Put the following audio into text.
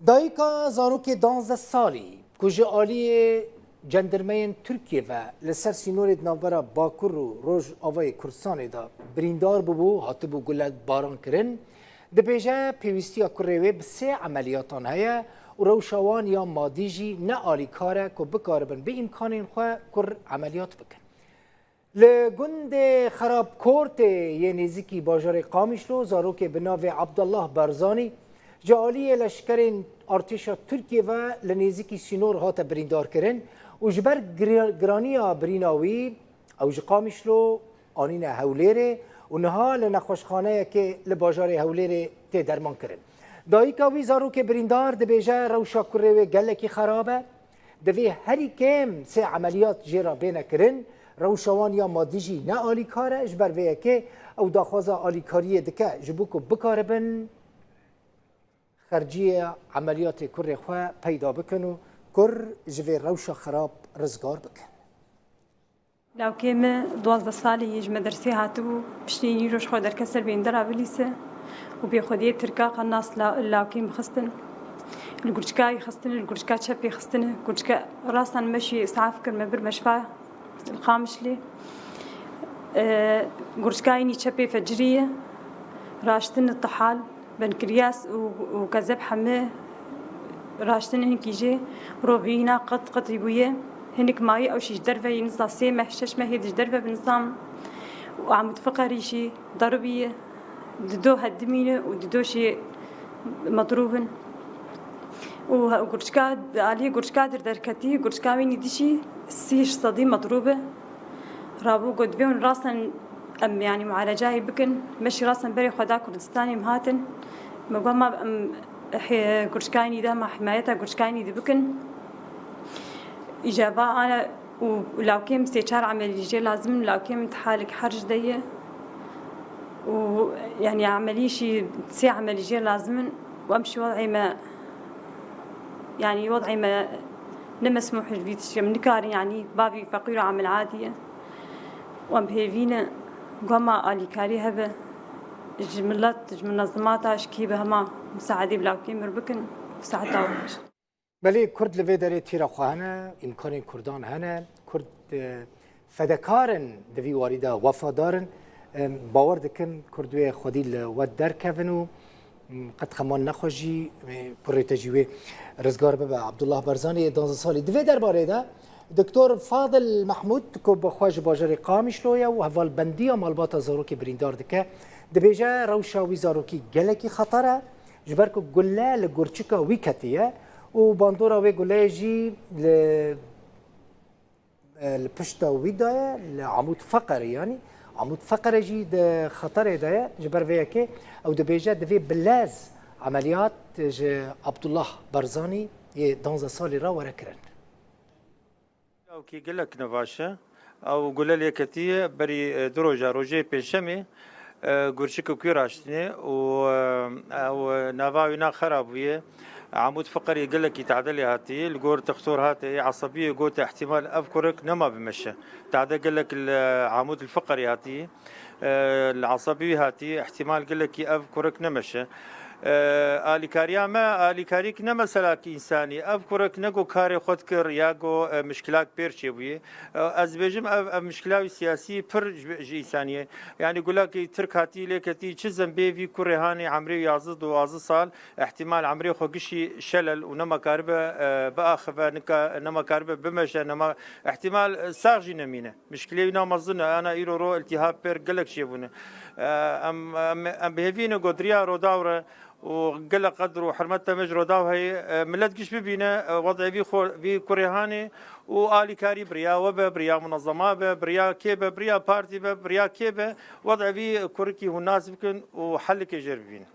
دایکا زانوک 12 سالی کجا عالی جندرمین ترکیه و لسر سینور ناورا باکور و روژ آوای کردستان دا بریندار ببو هاته بو گلت باران کرن دبیجه پیوستی کروی بسه عملیاتان هیا و روشوان یا مادیجی نه آلی کاره که بکاربن به امکان خواه کر عملیات بکن. لگند خراب کورت یه نزیکی باجار قامیشلو زاروک بناو عبدالله برزانی جالی لشکرین ارتشا ترکیه و لنزیکی سینور هات بریندار کرن و جبر گرانیا بریناوی او قامیشلو آنین هولیره و نها لنخوشخانه که لباجار هولیره تی درمان کرن. دایکا وی زاروک بریندار دبیجه روشا کروی گلکی خرابه دوی هری کم سه عملیات جیرا بینه کرن روشوان یا مادیجی نه آلی کاره اجبر ویه که او داخوازا آلی کاریه دکه جبوکو بکاره بن خرجی عملیات کر خواه پیدا بکن و کر جوی روشا خراب رزگار بکن. لو كيما 12 سالي يج مدرسي هاتو بشتيني روش خو در كسر بين درا بليسه وبيخديه تركا قناص لو كيم خستن الجرجكاي خستن الجرجكا تشبي خستن الجرجكا راسا مشي اسعاف كرمه بر مشفى القامشلي جرجكايني تشبي فجريه راشتن الطحال بنكرياس وكذب حماه راشتن هنك يجي روفينا قط يبويه هنك ماي او شي درفه ينصا سيمه ششمه هي درفه بنظام وعم تفقري شي ضربيه ددو هدمينه وددو شي مضروبن وقرشكا عليه قرشكا دركتي قرشكا وين يدشي سيش صدي مضروبه رابو قد بيون راسا ام يعني معالجاي بكن مشي راسا بري خدا كردستاني مهاتن مقام ام قرشكايني ده مع حمايتها قرشكايني دي بكن إجابة أنا ولو كان استشار عملية لازم لو كان تحالك حرج ديه ويعني عملية شيء تسي عملية لازم وأمشي وضعي ما يعني وضعي ما نمسموح الفيتش من كار يعني بابي فقير عمل عادية وأم بهيفينا قما آلي كاري هبه جملات منظمات أشكي بهما مساعدة بلو كان مربكن مساعدة وش بله کرد لوی داره تیرا خواهنه امکان کردان هنه کرد فدکارن دوی واریدا وفادارن باور دکن کردوی خودی لود در کونو قد خمان نخوشی پر تجیوه رزگار به عبدالله برزانی 12 سالی دوی درباره ده دکتر فاضل محمود که بخواج باجر قامش لویا و حوال بندی مالبات زاروکی بریندار دکه دبیجه روشاوی زاروکی گلکی خطره جبر که گله لگرچکا ویکتیه و باندورا وی گلیجی لپشتا ویدایا لعمود فقر يعني عمود فقر جي ده خطر ده جبر ويا كي او ده بيجا ده في بلاز عمليات عبد الله برزاني 12 سالي را ورا كرن او كي قال لك نفاشه او قول لي كتي بري دروجا روجي بيشمي قرشك كيراشتني او نافاوينا خرابيه عمود فقري يقول لك يتعدل هاتي الجور تختور هاتي عصبيه قلت احتمال افكرك نما بمشى تعدل قال لك العمود الفقري هاتي العصبيه هاتي احتمال قال لك افكرك نمشى آلی کاریا ما آلی کاریک نمسلاک انسانی افکرک نگو کاری خود کر یا گو مشکلات پیرچی بوی از بیشم مشکلات سیاسی پر انسانیه یعنی گولا کی ترک هاتی لکتی چیزم بیوی کرهانی عمری 11 سال احتمال عمری خوگشی شلل و نما کاربه بآخفه نما کاربه بمشه نما احتمال ساجی نمینه مشکلی نامزنه انا ایرو رو التهاب بیر گلک شیبونه ام بهوینه قدریا رو داوره وقل قدر وحرمتها مجرى داو هي ملت قش ببينا وضع في كوريهاني وآلي كاري بريا وبا بريا منظمة بريا كيبه بريا بارتي بريا كيبه وضع في كوريكي والناس بكن وحلك يجربين